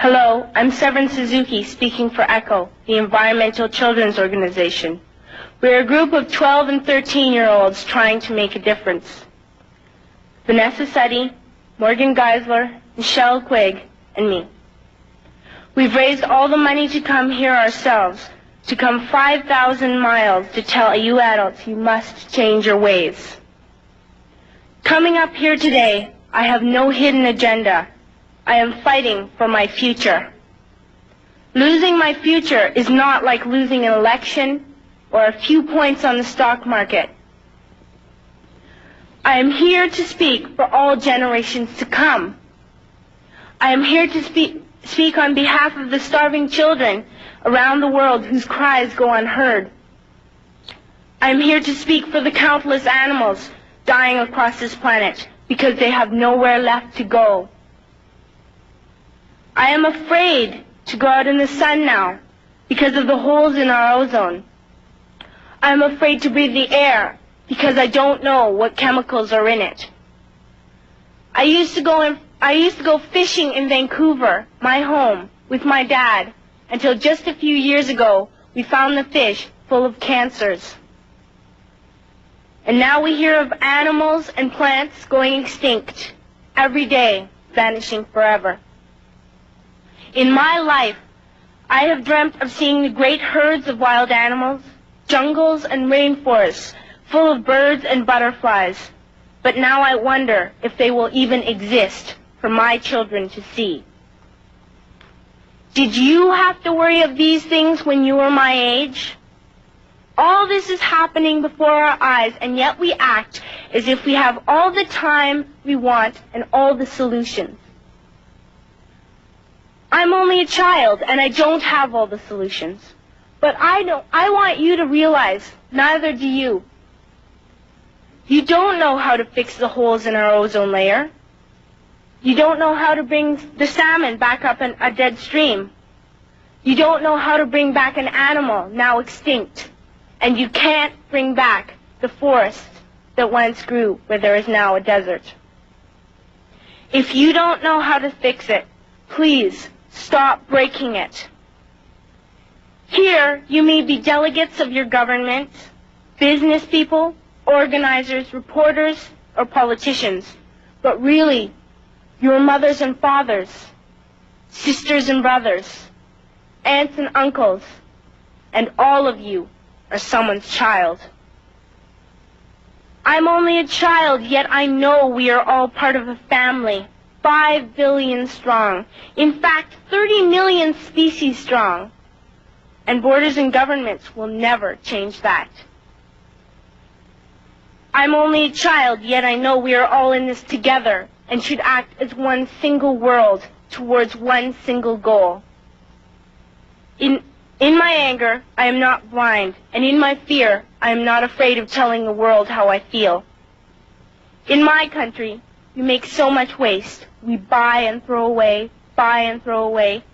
Hello, I'm Severin Suzuki speaking for ECHO, the Environmental Children's Organization. We're a group of 12 and 13-year-olds trying to make a difference. Vanessa Suddy, Morgan Geisler, Michelle Quigg, and me. We've raised all the money to come here ourselves, to come 5,000 miles to tell you adults you must change your ways. Coming up here today, I have no hidden agenda. I am fighting for my future. Losing my future is not like losing an election or a few points on the stock market. I am here to speak for all generations to come. I am here to speak on behalf of the starving children around the world whose cries go unheard. I am here to speak for the countless animals dying across this planet because they have nowhere left to go. I am afraid to go out in the sun now because of the holes in our ozone. I am afraid to breathe the air because I don't know what chemicals are in it. I used to go fishing in Vancouver, my home, with my dad, until just a few years ago we found the fish full of cancers. And now we hear of animals and plants going extinct every day, vanishing forever. In my life, I have dreamt of seeing the great herds of wild animals, jungles and rainforests full of birds and butterflies. But now I wonder if they will even exist for my children to see. Did you have to worry of these things when you were my age? All this is happening before our eyes, and yet we act as if we have all the time we want and all the solutions. I'm only a child, and I don't have all the solutions. But I want you to realize, neither do you. You don't know how to fix the holes in our ozone layer. You don't know how to bring the salmon back up in a dead stream. You don't know how to bring back an animal now extinct. And you can't bring back the forest that once grew where there is now a desert. If you don't know how to fix it, please stop breaking it. Here, you may be delegates of your government, business people, organizers, reporters, or politicians, but really, you're mothers and fathers, sisters and brothers, aunts and uncles, and all of you are someone's child. I'm only a child, yet I know we are all part of a family. 5 billion strong. In fact, 30 million species strong. And borders and governments will never change that. I'm only a child, yet I know we are all in this together and should act as one single world towards one single goal. In my anger, I am not blind, and in my fear, I am not afraid of telling the world how I feel. In my country, we make so much waste. We buy and throw away, buy and throw away,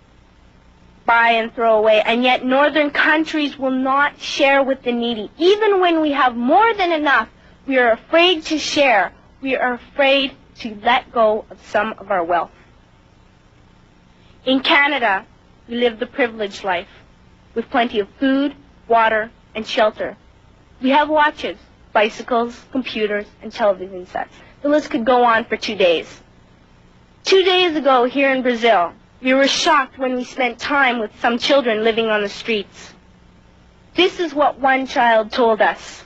buy and throw away, and yet northern countries will not share with the needy. Even when we have more than enough, we are afraid to share. We are afraid to let go of some of our wealth. In Canada, we live the privileged life, with plenty of food, water, and shelter. We have watches, bicycles, computers, and television sets. The list could go on for 2 days. 2 days ago, here in Brazil, we were shocked when we spent time with some children living on the streets. This is what one child told us.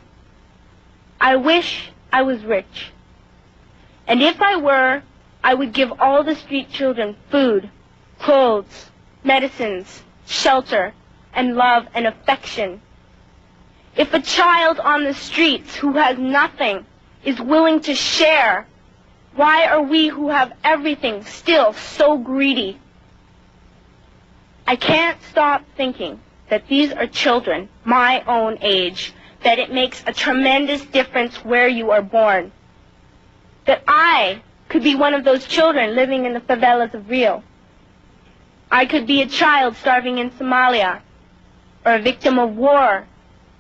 I wish I was rich. And if I were, I would give all the street children food, clothes, medicines, shelter, and love and affection. If a child on the streets who has nothing is willing to share, why are we who have everything still so greedy? I can't stop thinking that these are children my own age, that it makes a tremendous difference where you are born. That I could be one of those children living in the favelas of Rio. I could be a child starving in Somalia, or a victim of war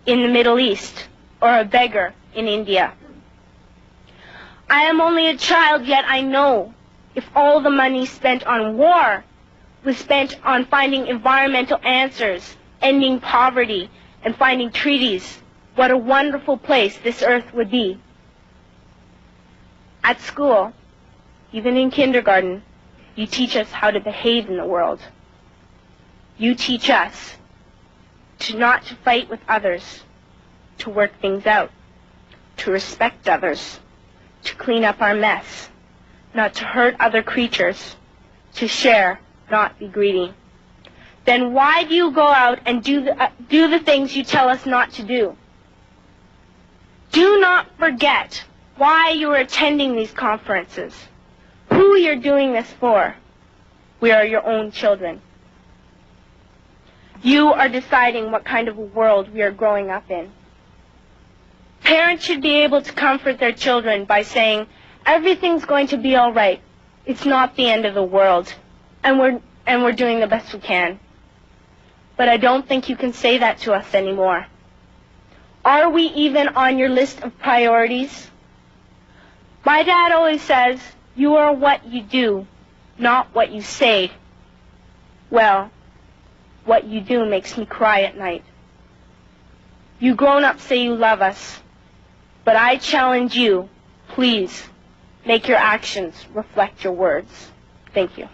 in the Middle East, or a beggar in India. I am only a child, yet I know if all the money spent on war was spent on finding environmental answers, ending poverty, and finding treaties, what a wonderful place this earth would be. At school, even in kindergarten, you teach us how to behave in the world. You teach us not to fight with others, to work things out, to respect others, to clean up our mess, not to hurt other creatures, to share, not be greedy. Then why do you go out and do the things you tell us not to do? Do not forget why you are attending these conferences, who you're doing this for. We are your own children. You are deciding what kind of a world we are growing up in. Parents should be able to comfort their children by saying, everything's going to be all right. It's not the end of the world, and we're doing the best we can. But I don't think you can say that to us anymore. Are we even on your list of priorities? My dad always says, you are what you do, not what you say. Well, what you do makes me cry at night. You grown-ups say you love us, but I challenge you, please, make your actions reflect your words. Thank you.